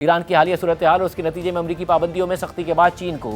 Iran की हालिया सूरत हाल और उसके नतीजे में अमरीकी पाबंदियों में सख्ती के बाद चीन को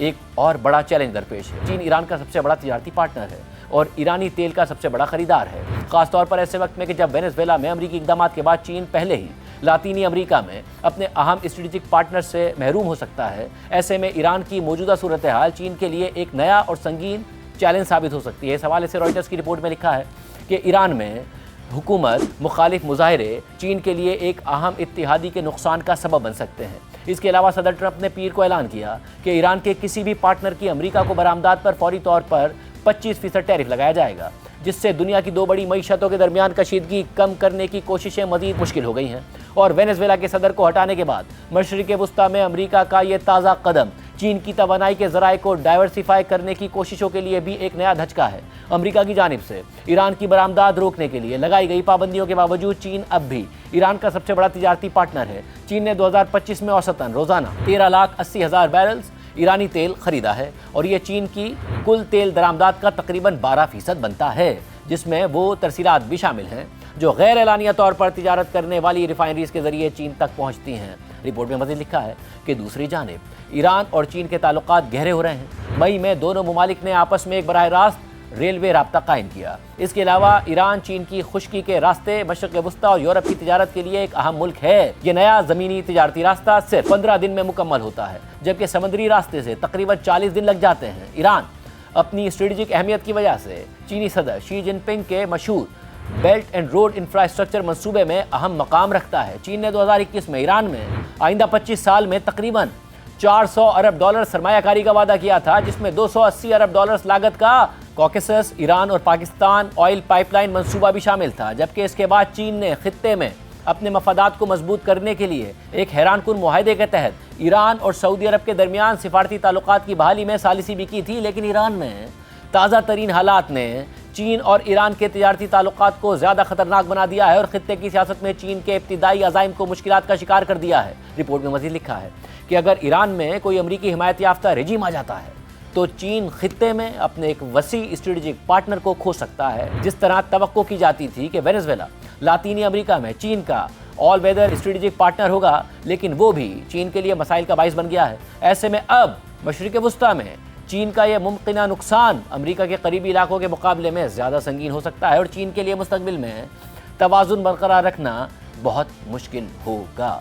एक और बड़ा चैलेंज दरपेश है। चीन ईरान का सबसे बड़ा तिजारती पार्टनर है और ईरानी तेल का सबसे बड़ा खरीदार है, खासतौर पर ऐसे वक्त में कि जब वेनेजुएला में अमरीकी इक़दाम के बाद चीन पहले ही लातीनी अमरीका में अपने अहम स्ट्रेटेजिक पार्टनर से महरूम हो सकता है। ऐसे में ईरान की मौजूदा सूरत हाल चीन के लिए एक नया और संगीन चैलेंज साबित हो सकती है। इस हवाले से रॉयटर्स की रिपोर्ट में लिखा है कि ईरान में हुकूमत मुखालिफ मुजाहरे चीन के लिए एक अहम इत्तेहादी के नुकसान का सबब बन सकते हैं। इसके अलावा सदर ट्रंप ने पीर को ऐलान किया कि ईरान के किसी भी पार्टनर की अमरीका को बरामदात पर फौरी तौर पर 25% टैरिफ लगाया जाएगा, जिससे दुनिया की दो बड़ी मईशतों के दरमियान कशीदगी कम करने की कोशिशें मजीद मुश्किल हो गई हैं। और वेनेजुएला के सदर को हटाने के बाद मशरिक़ वुस्ता में अमरीका का ये ताज़ा कदम चीन की तवानाई के ज़राए को डाइवर्सिफाई करने की कोशिशों के लिए भी एक नया धचका है। अमरीका की जानिब से ईरान की बरामदात रोकने के लिए लगाई गई पाबंदियों के बावजूद चीन अब भी ईरान का सबसे बड़ा तिजारती पार्टनर है। चीन ने 2025 में औसतन रोज़ाना 13,80,000 बैरल्स ईरानी तेल खरीदा है और ये चीन की कुल तेल दरामदात का तकरीबन 12% बनता है, जिसमें वो तरसीलात भी शामिल हैं जो गैर एलानिया तौर पर तिजारत करने वाली रिफाइनरीज के जरिए चीन तक पहुंचती हैं। रिपोर्ट में मज़ीद लिखा है कि दूसरी जानिब ईरान और चीन के ताल्लुकात गहरे हो रहे हैं। मई में दोनों ममालिक ने आपस में एक बराह रास्त रेलवे राब्ता कायम किया। इसके अलावा ईरान चीन की खुश्की के रास्ते मशरिक़ वुस्ता और यूरोप की तिजारत के लिए एक अहम मुल्क है। ये नया ज़मीनी तिजारती रास्ता सिर्फ 15 दिन में मुकम्मल होता है, जबकि समुद्री रास्ते से तकरीबन 40 दिन लग जाते हैं। ईरान अपनी स्ट्रेटेजिक अहमियत की वजह से चीनी सदर शी जिनपिंग के मशहूर बेल्ट एंड रोड इंफ्रास्ट्रक्चर मंसूबे में अहम मकाम रखता है। चीन ने 2021 में ईरान में आइंदा 25 साल में तकरीबन $400 अरब सरमायाकारी का वादा किया था, जिसमें $280 अरब लागत का कॉकेसस, ईरान और पाकिस्तान ऑयल पाइपलाइन मंसूबा भी शामिल था। जबकि इसके बाद चीन ने खित्ते में अपने मफादात को मजबूत करने के लिए एक हैरानकुन मुआहदे के तहत ईरान और सऊदी अरब के दरमियान सिफारती ताल्लुकात की बहाली में सालिसी भी की थी। लेकिन ईरान में ताज़ा तरीन हालात ने चीन और ईरान के तिजारती ताल्लुकात को ज़्यादा खतरनाक बना दिया है और खित्ते की सियासत में चीन के इब्तिदाई अज़ाइम को मुश्किलात का शिकार कर दिया है। रिपोर्ट में मज़ीद लिखा है कि अगर ईरान में कोई अमरीकी हिमायत याफ्ता रेजिम आ जाता है तो चीन खित्ते में अपने एक वसी स्ट्रेटेजिक पार्टनर को खो सकता है। जिस तरह तवक्को की जाती थी कि वेनेजुएला लातीनी अमरीका में चीन का ऑल वेदर स्ट्रेटेजिक पार्टनर होगा, लेकिन वो भी चीन के लिए मसाइल का बाइस बन गया है। ऐसे में अब मशरिक़ वुस्ता में चीन का यह मुमकिना नुकसान अमरीका के करीबी इलाकों के मुकाबले में ज़्यादा संगीन हो सकता है और चीन के लिए मुस्तकबिल में तवाज़ुन बरकरार रखना बहुत मुश्किल होगा।